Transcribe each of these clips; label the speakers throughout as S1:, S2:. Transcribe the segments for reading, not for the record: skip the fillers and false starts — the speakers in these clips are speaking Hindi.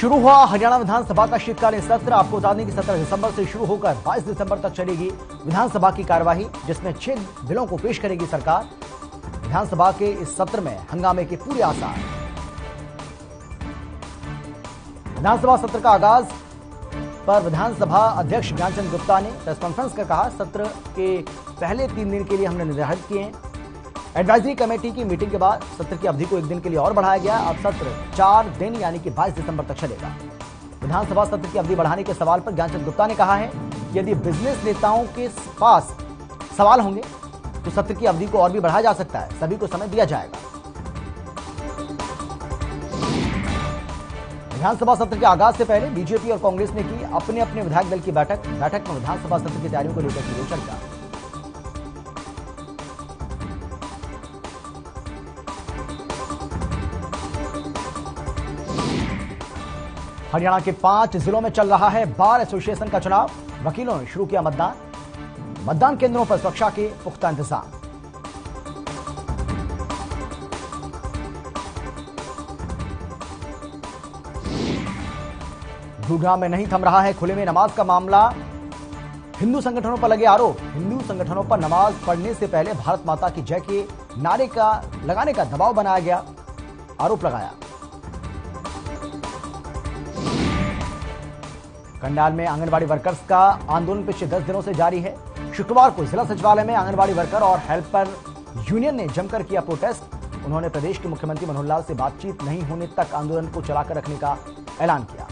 S1: शुरू हुआ हरियाणा विधानसभा का शीतकालीन सत्र। आपको बता दें कि 17 दिसंबर से शुरू होकर 22 दिसंबर तक चलेगी विधानसभा की कार्यवाही, जिसमें 6 बिलों को पेश करेगी सरकार। विधानसभा के इस सत्र में हंगामे के पूरे आसार। विधानसभा सत्र का आगाज पर विधानसभा अध्यक्ष ज्ञानचंद गुप्ता ने प्रेस कॉन्फ्रेंस कर कहा, सत्र के पहले 3 दिन के लिए हमने निर्धारित किए हैं। एडवाइजरी कमेटी की मीटिंग के बाद सत्र की अवधि को 1 दिन के लिए और बढ़ाया गया। अब सत्र 4 दिन यानी कि 22 दिसंबर तक चलेगा। विधानसभा सत्र की अवधि बढ़ाने के सवाल पर ज्ञानचंद गुप्ता ने कहा है कि यदि बिजनेस नेताओं के पास सवाल होंगे तो सत्र की अवधि को और भी बढ़ाया जा सकता है, सभी को समय दिया जाएगा। विधानसभा सत्र के आगाज से पहले बीजेपी और कांग्रेस ने की अपने अपने विधायक दल की बैठक में विधानसभा सत्र की तैयारियों को लेकर की चर्चा। हरियाणा के 5 जिलों में चल रहा है बार एसोसिएशन का चुनाव। वकीलों ने शुरू किया मतदान केंद्रों पर सुरक्षा के पुख्ता इंतजाम। गुरुग्राम में नहीं थम रहा है खुले में नमाज का मामला। हिंदू संगठनों पर लगे आरोप। हिंदू संगठनों पर नमाज पढ़ने से पहले भारत माता की जय के नारे लगाने का दबाव बनाया गया, आरोप लगाया। कंडाल में आंगनबाड़ी वर्कर्स का आंदोलन पिछले 10 दिनों से जारी है। शुक्रवार को जिला सचिवालय में आंगनबाड़ी वर्कर और हेल्पर यूनियन ने जमकर किया प्रोटेस्ट। उन्होंने प्रदेश के मुख्यमंत्री मनोहर लाल से बातचीत नहीं होने तक आंदोलन को चलाकर रखने का ऐलान किया।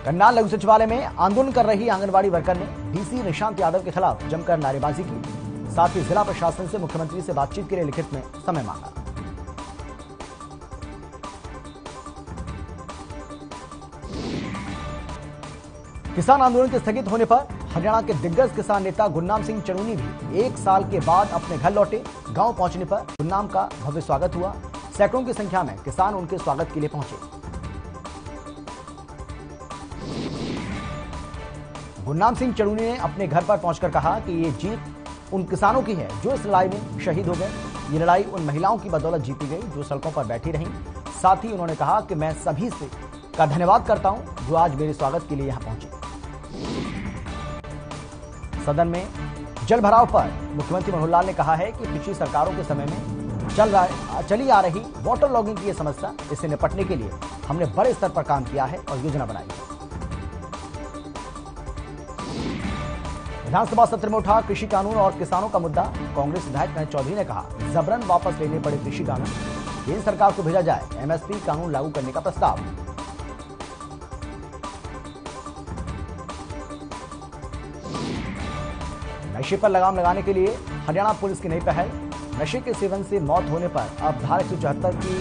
S1: कंडाल लघु सचिवालय में आंदोलन कर रही आंगनबाड़ी वर्कर ने डीसी निशांत यादव के खिलाफ जमकर नारेबाजी की। साथ ही जिला प्रशासन से मुख्यमंत्री से बातचीत के लिए लिखित में समय मांगा। किसान आंदोलन के स्थगित होने पर हरियाणा के दिग्गज किसान नेता गुरनाम सिंह चड़ूनी भी 1 साल के बाद अपने घर लौटे। गांव पहुंचने पर गुरनाम का भव्य स्वागत हुआ। सैकड़ों की संख्या में किसान उनके स्वागत के लिए पहुंचे। गुरनाम सिंह चड़ूनी ने अपने घर पर पहुंचकर कहा कि ये जीत उन किसानों की है जो इस लड़ाई में शहीद हो गए। ये लड़ाई उन महिलाओं की बदौलत जीती गई जो सड़कों पर बैठी रहीं। साथ ही उन्होंने कहा कि मैं सभी से का धन्यवाद करता हूं जो आज मेरे स्वागत के लिए यहां पहुंचे। सदन में जल भराव पर मुख्यमंत्री मनोहर लाल ने कहा है कि पिछली सरकारों के समय में चली आ रही वाटर लॉगिंग की यह समस्या, इससे निपटने के लिए हमने बड़े स्तर पर काम किया है और योजना बनाई है। विधानसभा सत्र में उठा कृषि कानून और किसानों का मुद्दा। कांग्रेस विधायक महेश चौधरी ने कहा, जबरन वापस लेने पड़े कृषि कानून, केंद्र सरकार को भेजा जाए एमएसपी कानून लागू करने का प्रस्ताव। नशे पर लगाम लगाने के लिए हरियाणा पुलिस की नई पहल। नशे के सेवन से मौत होने पर अब धारा 174 की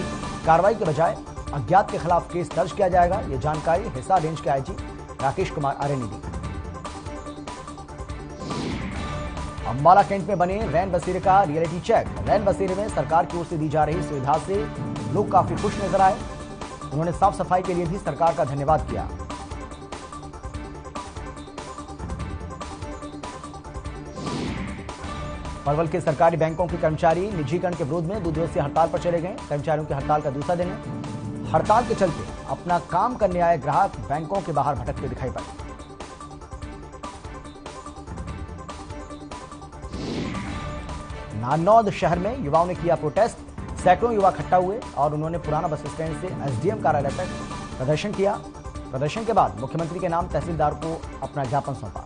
S1: कार्रवाई के बजाय अज्ञात के खिलाफ केस दर्ज किया जाएगा। यह जानकारी हिसार रेंज के आईजी राकेश कुमार आर्य ने दी। अंबाला कैंट में बने रैन बसेरे का रियलिटी चेक। रैन बसेरे में सरकार की ओर से दी जा रही सुविधा से लोग काफी खुश नजर आए। उन्होंने साफ सफाई के लिए भी सरकार का धन्यवाद किया। पलवल के सरकारी बैंकों के कर्मचारी निजीकरण के विरोध में 2 दिवसीय हड़ताल पर चले गए। कर्मचारियों की हड़ताल का दूसरा दिन है। हड़ताल के चलते अपना काम करने आए ग्राहक बैंकों के बाहर भटकते दिखाई पड़े। नारनौद शहर में युवाओं ने किया प्रोटेस्ट। सैकड़ों युवा इकट्ठा हुए और उन्होंने पुराना बस स्टैंड से एसडीएम कार्यालय तक प्रदर्शन किया। प्रदर्शन के बाद मुख्यमंत्री के नाम तहसीलदार को अपना ज्ञापन सौंपा।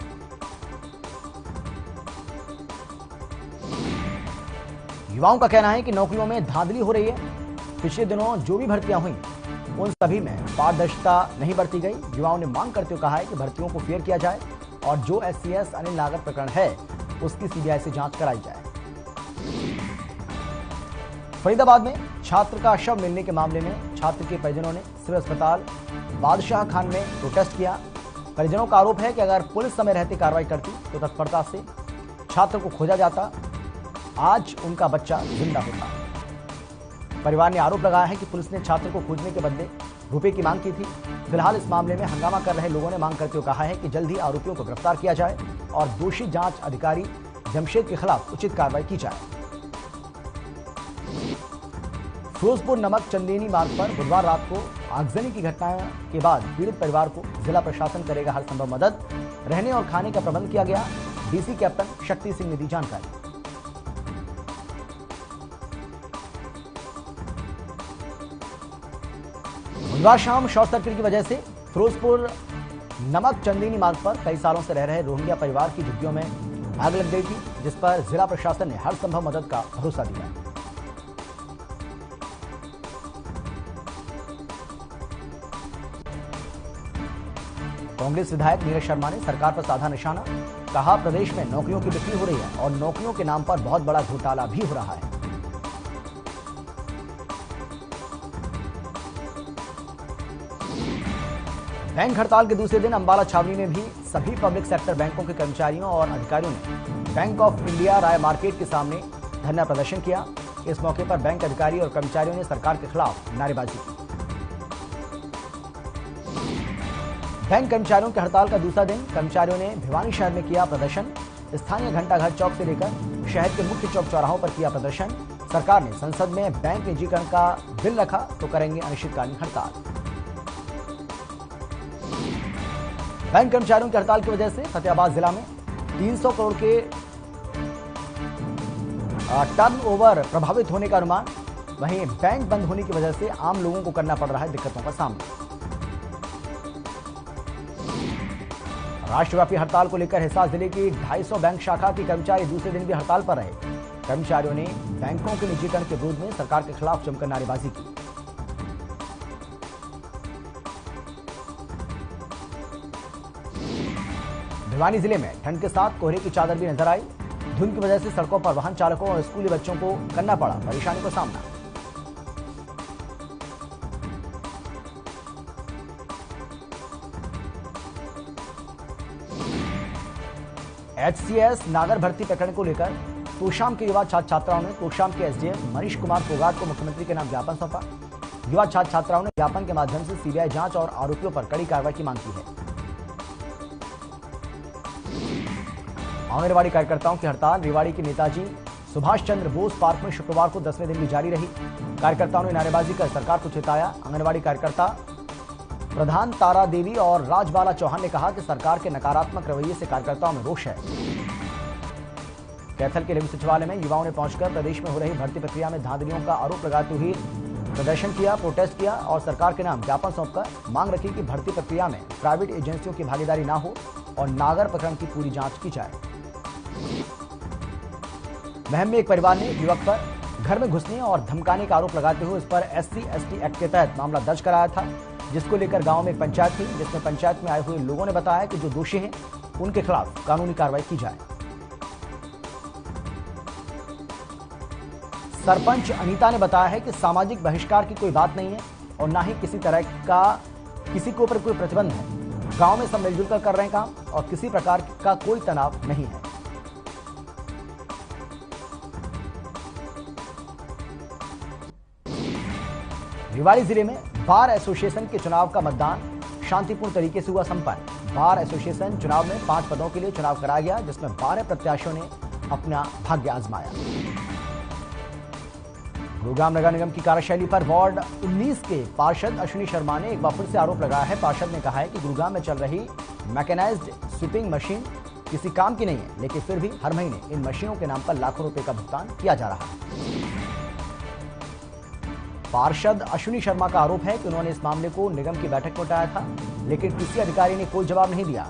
S1: युवाओं का कहना है कि नौकरियों में धांधली हो रही है। पिछले दिनों जो भी भर्तियां हुई उन सभी में पारदर्शिता नहीं बरती गई। युवाओं ने मांग करते हुए कहा है कि भर्तियों को फेयर किया जाए और जो एससीएस अनिल नागर प्रकरण है उसकी सीबीआई से जांच कराई जाए। फरीदाबाद में छात्र का शव मिलने के मामले में छात्र के परिजनों ने सिविल अस्पताल बादशाह खान में प्रोटेस्ट किया। परिजनों का आरोप है कि अगर पुलिस समय रहते कार्रवाई करती तो तत्परता से छात्र को खोजा जाता, आज उनका बच्चा जिंदा होता। परिवार ने आरोप लगाया है कि पुलिस ने छात्र को खोजने के बदले रुपए की मांग की थी। फिलहाल इस मामले में हंगामा कर रहे लोगों ने मांग करते हुए कहा है कि जल्द ही आरोपियों को गिरफ्तार किया जाए और दोषी जांच अधिकारी जमशेद के खिलाफ उचित कार्रवाई की जाए। फिरोजपुर नमक चंदेनी मार्ग पर बुधवार रात को आगजनी की घटना के बाद पीड़ित परिवार को जिला प्रशासन करेगा हर संभव मदद। रहने और खाने का प्रबंध किया गया। डीसी कैप्टन शक्ति सिंह ने दी जानकारी। बुधवार शाम शॉर्ट सर्किट की वजह से फिरोजपुर नमक चंदेनी मार्ग पर कई सालों से रह रहे रोहिंग्या परिवार की झुग्गियों में आग लग गई थी, जिस पर जिला प्रशासन ने हर संभव मदद का भरोसा दिया। कांग्रेस विधायक नीरज शर्मा ने सरकार पर साधा निशाना। कहा, प्रदेश में नौकरियों की बिक्री हो रही है और नौकरियों के नाम पर बहुत बड़ा घोटाला भी हो रहा है। बैंक हड़ताल के दूसरे दिन अंबाला छावनी में भी सभी पब्लिक सेक्टर बैंकों के कर्मचारियों और अधिकारियों ने bank of India Rai market के सामने धरना प्रदर्शन किया। इस मौके पर बैंक अधिकारी और कर्मचारियों ने सरकार के खिलाफ नारेबाजी की। बैंक कर्मचारियों की हड़ताल का दूसरा दिन कर्मचारियों ने भिवानी शहर में किया प्रदर्शन। स्थानीय घंटाघर चौक से लेकर शहर के मुख्य चौक चौराहों पर किया प्रदर्शन। सरकार ने संसद में बैंक निजीकरण का बिल रखा तो करेंगे अनिश्चितकालीन हड़ताल। बैंक कर्मचारियों की हड़ताल की वजह से फतेहाबाद जिला में 300 करोड़ के टर्नओवर प्रभावित होने का अनुमान। वहीं बैंक बंद होने की वजह से आम लोगों को करना पड़ रहा है दिक्कतों का सामना। राष्ट्रव्यापी हड़ताल को लेकर हिसार जिले की 250 बैंक शाखा के कर्मचारी दूसरे दिन भी हड़ताल पर रहे। कर्मचारियों ने बैंकों के निजीकरण के विरोध में सरकार के खिलाफ जमकर नारेबाजी की। भिवानी जिले में ठंड के साथ कोहरे की चादर भी नजर आई। धुंध की वजह से सड़कों पर वाहन चालकों और स्कूली बच्चों को करना पड़ा परेशानी का सामना। HCS नागर भर्ती प्रकरण को लेकर तोशाम के युवा छात्र छात्राओं ने तोशाम के एसडीएम मनीष कुमार फोगाट को मुख्यमंत्री के नाम ज्ञापन सौंपा। युवा छात्र छात्राओं ने ज्ञापन के माध्यम से सीबीआई जांच और आरोपियों पर कड़ी कार्रवाई की मांग की है। आंगनबाड़ी कार्यकर्ताओं की हड़ताल। रेवाड़ी के नेताजी सुभाष चंद्र बोस पार्क में शुक्रवार को 10वें दिन भी जारी रही। कार्यकर्ताओं ने नारेबाजी कर सरकार को चेताया। आंगनबाड़ी कार्यकर्ता प्रधान तारा देवी और राजबाला चौहान ने कहा कि सरकार के नकारात्मक रवैये से कार्यकर्ताओं में रोष है। कैथल के लेवी सचिवालय में युवाओं ने पहुंचकर प्रदेश में हो रही भर्ती प्रक्रिया में धांधलियों का आरोप लगाते हुए प्रदर्शन किया, प्रोटेस्ट किया और सरकार के नाम ज्ञापन सौंपकर मांग रखी कि भर्ती प्रक्रिया में प्राइवेट एजेंसियों की भागीदारी न हो और नागर प्रकरण की पूरी जांच की जाए। महम में एक परिवार ने युवक पर घर में घुसने और धमकाने का आरोप लगाते हुए इस पर SC/ST एक्ट के तहत मामला दर्ज कराया था, जिसको लेकर गांव में एक पंचायत थी, जिसमें पंचायत में आए हुए लोगों ने बताया कि जो दोषी हैं उनके खिलाफ कानूनी कार्रवाई की जाए। सरपंच अनीता ने बताया है कि सामाजिक बहिष्कार की कोई बात नहीं है और ना ही किसी तरह का किसी के ऊपर कोई प्रतिबंध है। गांव में सब मिलजुल कर रहे हैं काम और किसी प्रकार का कोई तनाव नहीं है। रेवाड़ी जिले में बार एसोसिएशन के चुनाव का मतदान शांतिपूर्ण तरीके से हुआ संपन्न। बार एसोसिएशन चुनाव में 5 पदों के लिए चुनाव कराया गया, जिसमें 12 प्रत्याशियों ने अपना भाग्य आजमाया। गुरुग्राम नगर निगम की कार्यशैली पर वार्ड 19 के पार्षद अश्विनी शर्मा ने एक बार फिर से आरोप लगाया है। पार्षद ने कहा है कि गुरुग्राम में चल रही मैकेनाइज्ड स्वीपिंग मशीन किसी काम की नहीं है, लेकिन फिर भी हर महीने इन मशीनों के नाम पर लाखों रुपए का भुगतान किया जा रहा है। पार्षद अश्विनी शर्मा का आरोप है कि उन्होंने इस मामले को निगम की बैठक में उठाया था, लेकिन किसी अधिकारी ने कोई जवाब नहीं दिया।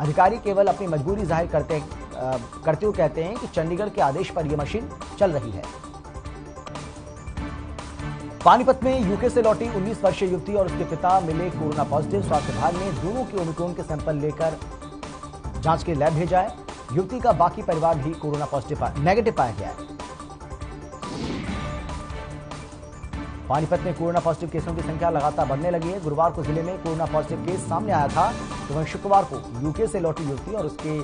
S1: अधिकारी केवल अपनी मजबूरी जाहिर करते हुए कहते हैं कि चंडीगढ़ के आदेश पर यह मशीन चल रही है। पानीपत में यूके से लौटी 19 वर्षीय युवती और उसके पिता मिले कोरोना पॉजिटिव। स्वास्थ्य विभाग ने दोनों के ओमिक्रॉन के सैंपल लेकर जांच के लैब भेजा है। युवती का बाकी परिवार भी कोरोना नेगेटिव पाया गया है। पानीपत में कोरोना पॉजिटिव केसों की संख्या लगातार बढ़ने लगी है। गुरुवार को जिले में कोरोना पॉजिटिव केस सामने आया था, तो वहीं शुक्रवार को यूके से लौटी युवती और उसके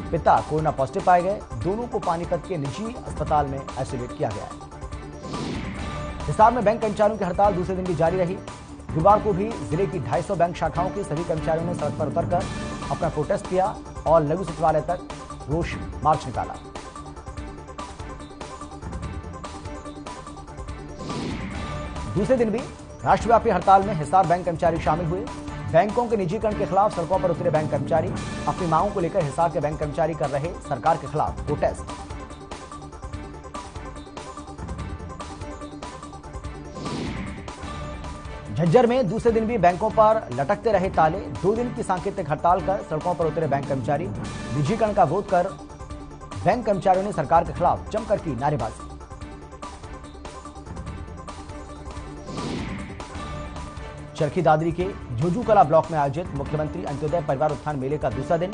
S1: पिता कोरोना पॉजिटिव पाए गए। दोनों को पानीपत के निजी अस्पताल में आइसोलेट किया गया है। हिसार में बैंक कर्मचारियों की हड़ताल दूसरे दिन भी जारी रही। गुरुवार को भी जिले की 250 बैंक शाखाओं के सभी कर्मचारियों ने सड़क पर उतरकर अपना प्रोटेस्ट किया और लघु सचिवालय तक रोष मार्च निकाला। दूसरे दिन भी राष्ट्रव्यापी हड़ताल में हिसार बैंक कर्मचारी शामिल हुए। बैंकों के निजीकरण के खिलाफ सड़कों पर उतरे बैंक कर्मचारी। अपनी मांगों को लेकर हिसार के बैंक कर्मचारी कर रहे सरकार के खिलाफ प्रोटेस्ट। झज्जर में दूसरे दिन भी बैंकों पर लटकते रहे ताले। 2 दिन की सांकेतिक हड़ताल कर सड़कों पर उतरे बैंक कर्मचारी। निजीकरण का विरोध कर बैंक कर्मचारियों ने सरकार के खिलाफ जमकर की नारेबाजी। चरखी दादरी के झुझुकला ब्लॉक में आयोजित मुख्यमंत्री अंत्योदय परिवार उत्थान मेले का दूसरा दिन।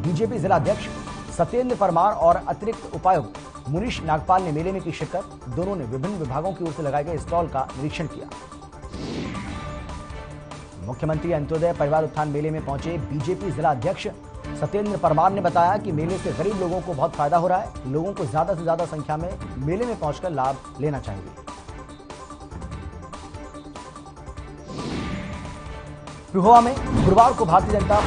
S1: बीजेपी जिला अध्यक्ष सत्येंद्र परमार और अतिरिक्त उपायुक्त मुनीश नागपाल ने मेले में की शिरकत। दोनों ने विभिन्न विभागों की ओर से लगाए गए स्टॉल का निरीक्षण किया। मुख्यमंत्री अंत्योदय परिवार उत्थान मेले में पहुंचे बीजेपी जिला अध्यक्ष सत्येंद्र परमार ने बताया कि मेले से गरीब लोगों को बहुत फायदा हो रहा है। लोगों को ज्यादा से ज्यादा संख्या में मेले में पहुंचकर लाभ लेना चाहिए। पिहोवा में गुरुवार को भारतीय जनता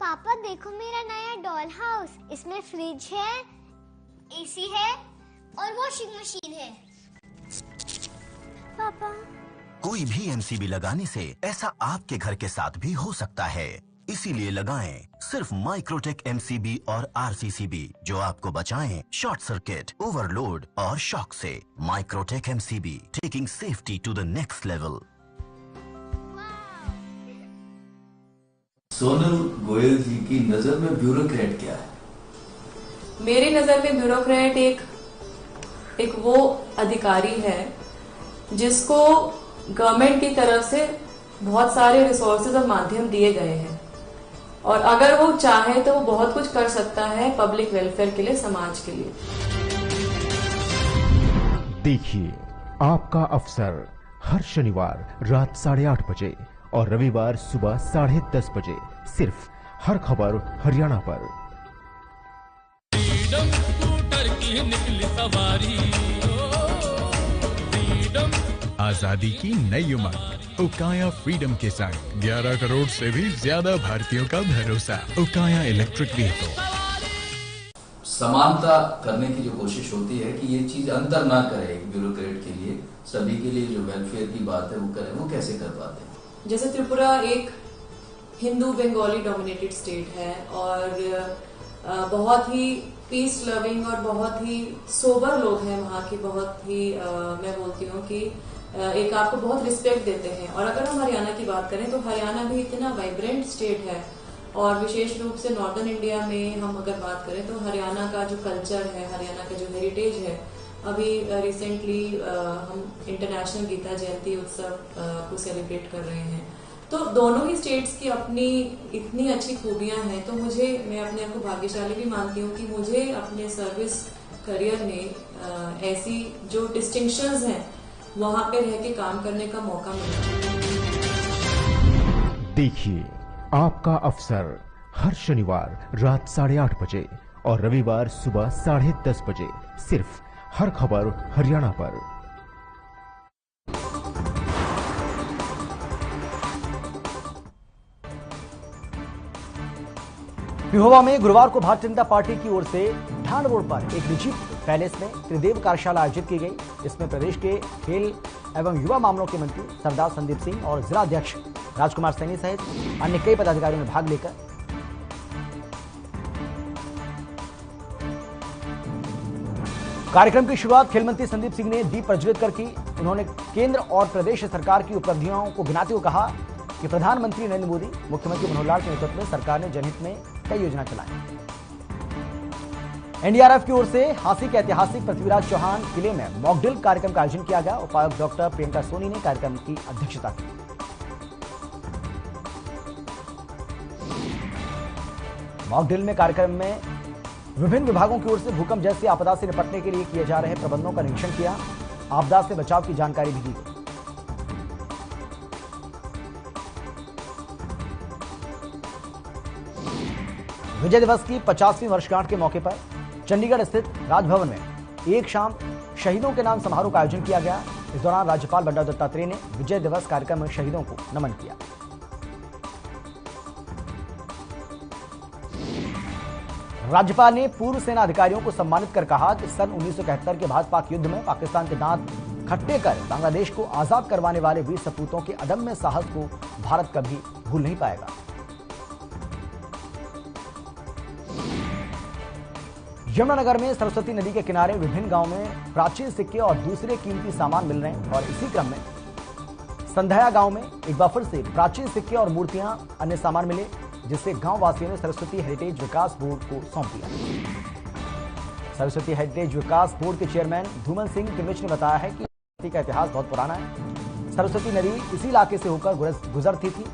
S2: पापा देखो मेरा नया डॉल हाउस। इसमें फ्रिज है, एसी है और वॉशिंग मशीन है। पापा
S3: कोई भी एमसीबी लगाने से ऐसा आपके घर के साथ भी हो सकता है। इसीलिए लगाएं सिर्फ माइक्रोटेक एमसीबी और आरसीसीबी, जो आपको बचाएं शॉर्ट सर्किट, ओवरलोड और शॉक से। Microtek MCB, taking safety to the next level.
S4: Sonal Goyal ji की नजर में ब्यूरोक्रेट क्या है?
S5: मेरी नजर में ब्यूरोक्रेट एक वो अधिकारी है जिसको गवर्नमेंट की तरफ से बहुत सारे रिसोर्सेज और माध्यम दिए गए हैं, और अगर वो चाहे तो वो बहुत कुछ कर सकता है पब्लिक वेलफेयर के लिए, समाज के लिए।
S6: देखिए आपका अफसर हर शनिवार रात 8:30 बजे और रविवार सुबह 10:30 बजे, सिर्फ हर खबर हरियाणा पर।
S7: फ्रीडम स्कूटर की निकली सवारी, आजादी की नई उमंग उकाया फ्रीडम के संग 11 करोड़ से भी ज्यादा भारतीयों का भरोसा। उकाया इलेक्ट्रिक व्हीकल।
S4: समानता करने की जो कोशिश होती है कि ये चीज अंतर ना करे एक ब्यूरोक्रेट के लिए, सभी के लिए जो वेलफेयर की बात है वो करें, वो कैसे कर पाते हैं?
S5: जैसे त्रिपुरा एक हिंदू बंगाली डोमिनेटेड स्टेट है और बहुत ही पीस लविंग और बहुत ही सोबर लोग हैं वहाँ की। बहुत ही मैं बोलती हूँ कि एक आपको बहुत रिस्पेक्ट देते हैं। और अगर हम हरियाणा की बात करें तो हरियाणा भी इतना वाइब्रेंट स्टेट है, और विशेष रूप से नॉर्दर्न इंडिया में हम अगर बात करें तो हरियाणा का जो कल्चर है, हरियाणा का जो हेरिटेज है, अभी रिसेंटली हम इंटरनेशनल गीता जयंती उत्सव को सेलिब्रेट कर रहे हैं। तो दोनों ही स्टेट्स की अपनी इतनी अच्छी खूबियां हैं, तो मैं अपने आप को भाग्यशाली भी मानती हूँ कि मुझे अपने सर्विस करियर में ऐसी जो डिस्टिंक्शंस हैं वहां पे रह के काम करने का मौका मिला।
S6: देखिए आपका अफसर हर शनिवार रात 8:30 बजे और रविवार सुबह 10:30 बजे, सिर्फ हर खबर हरियाणा पर।
S1: पिहोवा में गुरुवार को भारतीय जनता पार्टी की ओर से ढांड रोड पर एक निजी पैलेस में त्रिदेव कार्यशाला आयोजित की गई। इसमें प्रदेश के खेल एवं युवा मामलों के मंत्री सरदार संदीप सिंह और जिला अध्यक्ष राजकुमार सैनी सहित अन्य कई पदाधिकारियों ने भाग लेकर कार्यक्रम की शुरुआत खेल मंत्री संदीप सिंह ने दीप प्रज्वलित कर की। उन्होंने केंद्र और प्रदेश सरकार की उपलब्धियों को गिनाते हुए कहा कि प्रधानमंत्री नरेंद्र मोदी, मुख्यमंत्री मनोहर लाल के नेतृत्व में सरकार ने जनहित में कई योजना चलाई। एनडीआरएफ की ओर से हांसी के ऐतिहासिक पृथ्वीराज चौहान किले में मॉकड्रिल कार्यक्रम का आयोजन किया गया। उपायुक्त डॉक्टर प्रियंका सोनी ने कार्यक्रम की अध्यक्षता की। मॉकड्रिल में कार्यक्रम में विभिन्न विभागों की ओर से भूकंप जैसी आपदा से निपटने के लिए किए जा रहे प्रबंधों का निरीक्षण किया। आपदा से बचाव की जानकारी भी दी गई। विजय दिवस की 50वीं वर्षगांठ के मौके पर चंडीगढ़ स्थित राजभवन में एक शाम शहीदों के नाम समारोह का आयोजन किया गया। इस दौरान राज्यपाल बंडारू दत्तात्रेय ने विजय दिवस कार्यक्रम में शहीदों को नमन किया। राज्यपाल ने पूर्व सेना अधिकारियों को सम्मानित कर कहा कि सन 1971 के भारत पाक युद्ध में पाकिस्तान के दांत खट्टे कर बांग्लादेश को आजाद करवाने वाले वीर सपूतों के अदम्य साहस को भारत कभी भूल नहीं पाएगा। यमुनानगर में सरस्वती नदी के किनारे विभिन्न गांवों में प्राचीन सिक्के और दूसरे कीमती सामान मिल रहे हैं और इसी क्रम में संध्या गांव में एक बार फिर से प्राचीन सिक्के और मूर्तियां अन्य सामान मिले, जिससे गांव वासियों ने सरस्वती हेरिटेज विकास बोर्ड को सौंप दिया। सरस्वती हेरिटेज विकास बोर्ड के चेयरमैन धूमन सिंह तिमिच ने बताया है कि सरस्वती का इतिहास बहुत पुराना है। सरस्वती नदी इसी इलाके से होकर गुजरती थी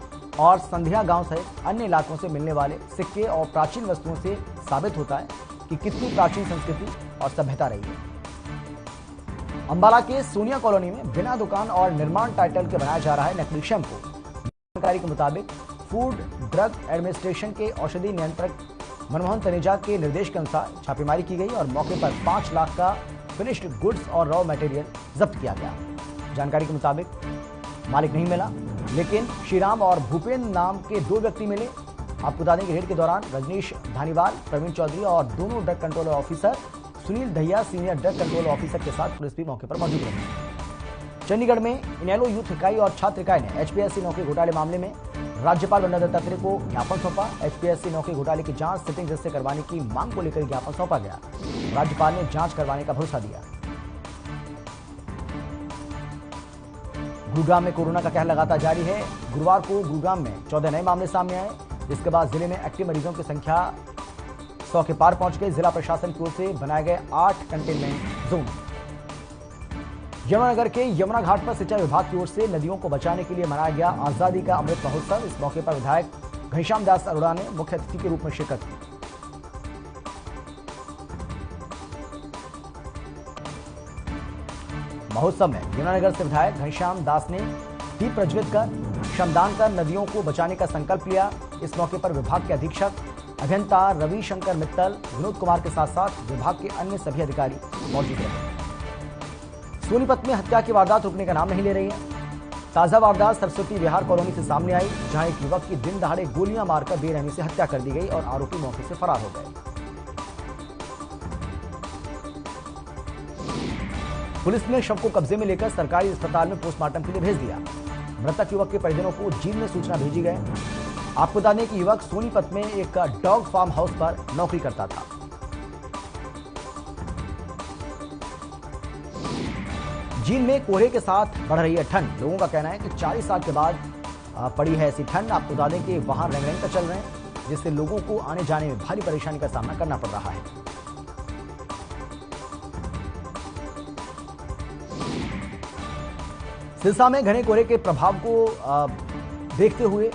S1: और संध्या गांव सहित अन्य इलाकों से मिलने वाले सिक्के और प्राचीन वस्तुओं से साबित होता है कि कितनी प्राचीन संस्कृति और सभ्यता रही है। अंबाला के सोनिया कॉलोनी में बिना दुकान और निर्माण टाइटल के बनाया जा रहा है नकली शैम्पू। जानकारी के मुताबिक फूड ड्रग एडमिनिस्ट्रेशन के औषधि नियंत्रक मनमोहन तनेजा के निर्देश के अनुसार छापेमारी की गई और मौके पर 5 लाख का फिनिश्ड गुड्स और रॉ मटेरियल जब्त किया गया। जानकारी के मुताबिक मालिक नहीं मिला, लेकिन श्रीराम और भूपेंद्र नाम के 2 व्यक्ति मिले। आपको बता दें कि रेड के दौरान रजनीश धानीवाल, प्रवीण चौधरी और दोनों drug control officer Sunil Dahiya senior drug control officer के साथ पुलिस भी मौके पर मौजूद रही। चंडीगढ़ में इनेलो यूथ इकाई और छात्र इकाई ने एचपीएससी नौकरी घोटाले मामले में राज्यपाल बंडारू दत्तात्रेय को ज्ञापन सौंपा। एचपीएससी नौकरी घोटाले की जांच सिटिंग जज से करवाने की मांग को लेकर ज्ञापन सौंपा गया। राज्यपाल ने जांच करवाने का भरोसा दिया। गुरुग्राम में कोरोना का कहर लगातार जारी है। गुरुवार को गुरुग्राम में 14 नए मामले सामने आए, जिसके बाद जिले में एक्टिव मरीजों की संख्या 100 के पार पहुंच गई। जिला प्रशासन की ओर से बनाए गए 8 कंटेनमेंट जोन। यमुनानगर के यमुना घाट पर सिंचाई विभाग की ओर से नदियों को बचाने के लिए मनाया गया आजादी का अमृत महोत्सव। इस मौके पर विधायक घनश्याम दास अरोड़ा ने मुख्य अतिथि के रूप में शिरकत की। महोत्सव में यमुनानगर से विधायक घनश्याम दास ने दीप प्रज्वलित कर श्रमदान कर नदियों को बचाने का संकल्प लिया। इस मौके पर विभाग के अधीक्षक अभियंता रविशंकर मित्तल, विनोद कुमार के साथ साथ विभाग के अन्य सभी अधिकारी मौजूद रहे। सोनीपत में हत्या की वारदात रुकने का नाम नहीं ले रही है। ताजा वारदात सरस्वती विहार कॉलोनी से सामने आई, जहां एक युवक की दिन दहाड़े गोलियां मारकर बेरहमी से हत्या कर दी गई और आरोपी मौके से फरार हो गए। पुलिस ने शव को कब्जे में लेकर सरकारी अस्पताल में पोस्टमार्टम के लिए भेज दिया। मृतक युवक के परिजनों को जींद में सूचना भेजी गई। आपको बता दें कि युवक सोनीपत में एक डॉग फार्म हाउस पर नौकरी करता था। जींद में कोहरे के साथ बढ़ रही है ठंड। लोगों का कहना है कि 40 साल के बाद पड़ी है ऐसी ठंड। आपको बता दें कि वहां रंग पर चल रहे हैं, जिससे लोगों को आने जाने में भारी परेशानी का सामना करना पड़ रहा है। सिरसा में घने कोहरे के प्रभाव को देखते हुए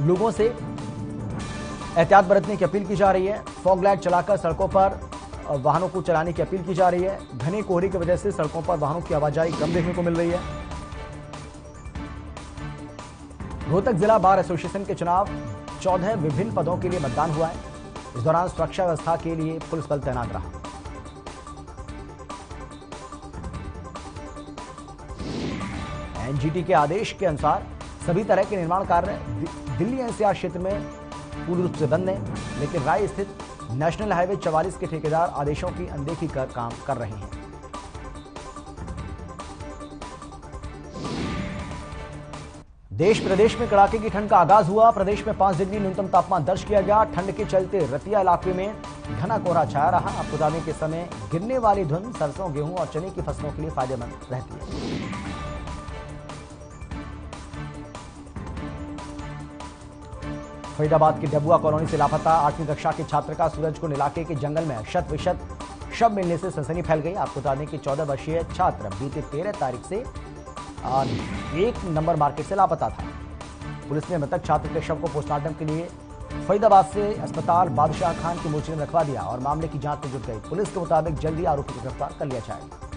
S1: लोगों से एहतियात बरतने की अपील की जा रही है। फॉग लाइट चलाकर सड़कों पर वाहनों को चलाने की अपील की जा रही है। घने कोहरे की वजह से सड़कों पर वाहनों की आवाजाही कम देखने को मिल रही है। रोहतक जिला बार एसोसिएशन के चुनाव 14 विभिन्न पदों के लिए मतदान हुआ है। इस दौरान सुरक्षा व्यवस्था के लिए पुलिस बल तैनात रहा। एनजीटी के आदेश के अनुसार सभी तरह के निर्माण कार्य दिल्ली एनसीआर क्षेत्र में पूर्ण रूप से बंद है, लेकिन राय स्थित नेशनल हाईवे 44 के ठेकेदार आदेशों की अनदेखी कर काम कर रहे हैं। देश प्रदेश में कड़ाके की ठंड का आगाज हुआ। प्रदेश में 5 डिग्री न्यूनतम तापमान दर्ज किया गया। ठंड के चलते रतिया इलाके में घना कोहरा छाया रहा। आपको बता दें कि समय गिरने वाली धुंध सरसों, गेहूं और चने की फसलों के लिए फायदेमंद रहती है। फरीदाबाद की डबुआ कॉलोनी से लापता 8वीं कक्षा के छात्र का सूरजकुंड इलाके के जंगल में शत विशत शव मिलने से सनसनी फैल गई। आपको बता दें कि 14 वर्षीय छात्र बीते 13 तारीख से 1 नंबर मार्केट से लापता था। पुलिस ने मृतक छात्र के शव को पोस्टमार्टम के लिए फरीदाबाद से अस्पताल बादशाह खान की मोर्चरी में रखवा दिया और मामले की जांच में जुट गई। पुलिस के मुताबिक जल्दी आरोपी को गिरफ्तार कर लिया जाएगा।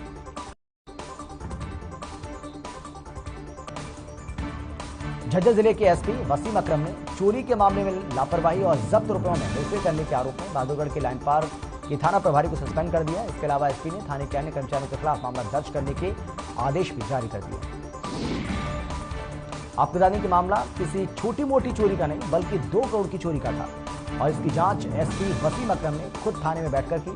S1: झज्जर जिले के एसपी वसीम अकरम ने चोरी के मामले में लापरवाही और जब्त रुपयों में हेरफेर करने के आरोप में बहादुरगढ़ के लाइन पार कि थाना प्रभारी को सस्पेंड कर दिया। इसके अलावा एसपी ने थाने के अन्य कर्मचारियों के खिलाफ मामला दर्ज करने के आदेश भी जारी कर दिए। आपको बता दें कि मामला किसी छोटी मोटी चोरी का नहीं बल्कि 2 करोड़ की चोरी का था और इसकी जांच एसपी वसीम अकरम ने खुद थाने में बैठकर की।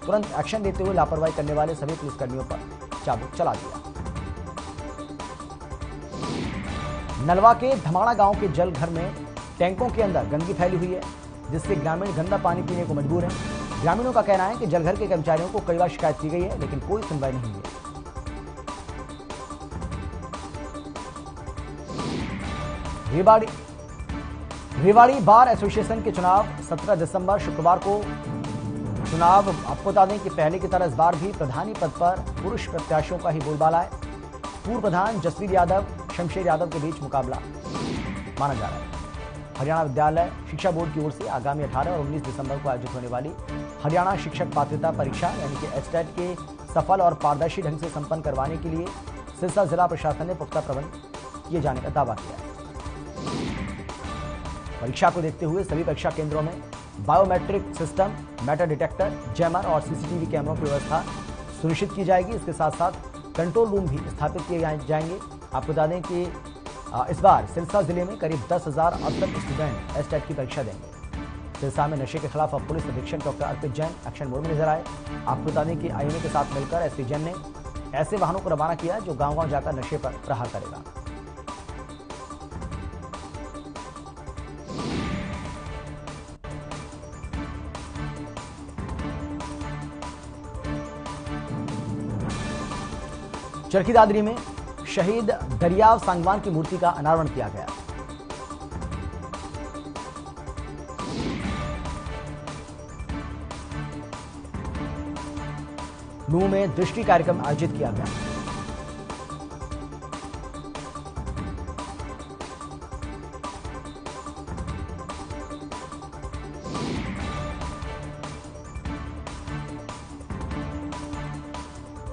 S1: तुरंत एक्शन लेते हुए लापरवाही करने वाले सभी पुलिसकर्मियों पर चाबुक चला दिया। नलवा के धमाड़ा गांव के जल घर में टैंकों के अंदर गंदगी फैली हुई है, जिससे ग्रामीण गंदा पानी पीने को मजबूर है। ग्रामीणों का कहना है कि जलघर के कर्मचारियों को कई बार शिकायत की गई है, लेकिन कोई सुनवाई नहीं हुई है। रेवाड़ी बार एसोसिएशन के चुनाव 17 दिसंबर शुक्रवार को चुनाव। आपको बता दें कि पहले की तरह इस बार भी प्रधानी पद पर पुरुष प्रत्याशियों का ही बोलबाला है। पूर्व प्रधान जसवीर यादव शमशेर यादव के बीच मुकाबला माना जा रहा है। हरियाणा विद्यालय शिक्षा बोर्ड की ओर से आगामी 18 और 19 दिसंबर को आयोजित होने वाली हरियाणा शिक्षक पात्रता परीक्षा यानी कि एचटेट के सफल और पारदर्शी ढंग से संपन्न करवाने के लिए सिरसा जिला प्रशासन ने पुख्ता प्रबंध किए जाने का दावा किया है। परीक्षा को देखते हुए सभी परीक्षा केंद्रों में biometric system, metal detector, jammer और सीसीटीवी कैमरों की व्यवस्था सुनिश्चित की जाएगी। इसके साथ साथ कंट्रोल रूम भी स्थापित किए जाएंगे। आपको बता दें कि इस बार सिरसा जिले में करीब 10,000 अब तक स्टूडेंट एचटेट की परीक्षा देंगे। सिरसा में नशे के खिलाफ अब पुलिस अधीक्षक डॉक्टर अर्पित जैन एक्शन मोड में नजर आए। आपको बता दें कि आईएमए के साथ मिलकर एसपी जैन ने ऐसे वाहनों को रवाना किया जो गांव-गांव जाकर नशे पर प्रहार करेगा। चरखी दादरी में शहीद दरियाव सांगवान की मूर्ति का अनावरण किया गया। नूह में दृष्टि कार्यक्रम आयोजित किया गया।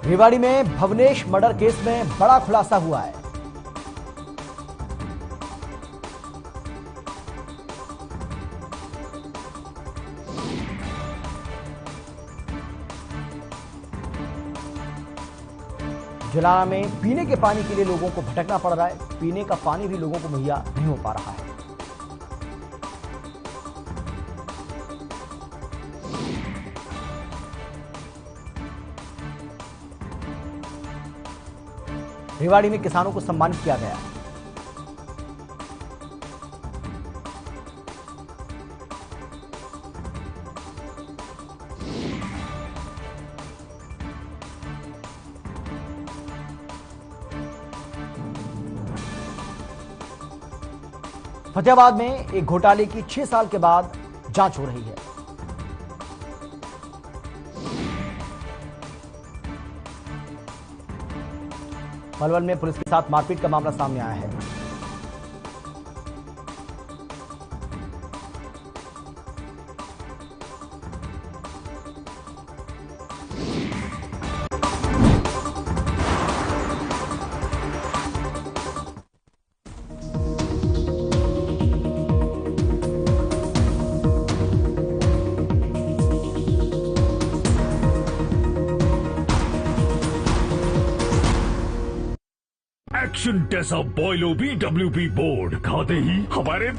S1: रेवाड़ी में भवनेश मर्डर केस में बड़ा खुलासा हुआ है। जलाना में पीने के पानी के लिए लोगों को भटकना पड़ रहा है। पीने का पानी भी लोगों को मुहैया नहीं हो पा रहा है। रेवाड़ी में किसानों को सम्मानित किया गया। फतेहाबाद में एक घोटाले की 6 साल के बाद जांच हो रही है। पलवल में पुलिस के साथ मारपीट का मामला सामने आया है।
S8: एक्शन जैसा बॉयलो BWP बोर्ड खाते ही हमारे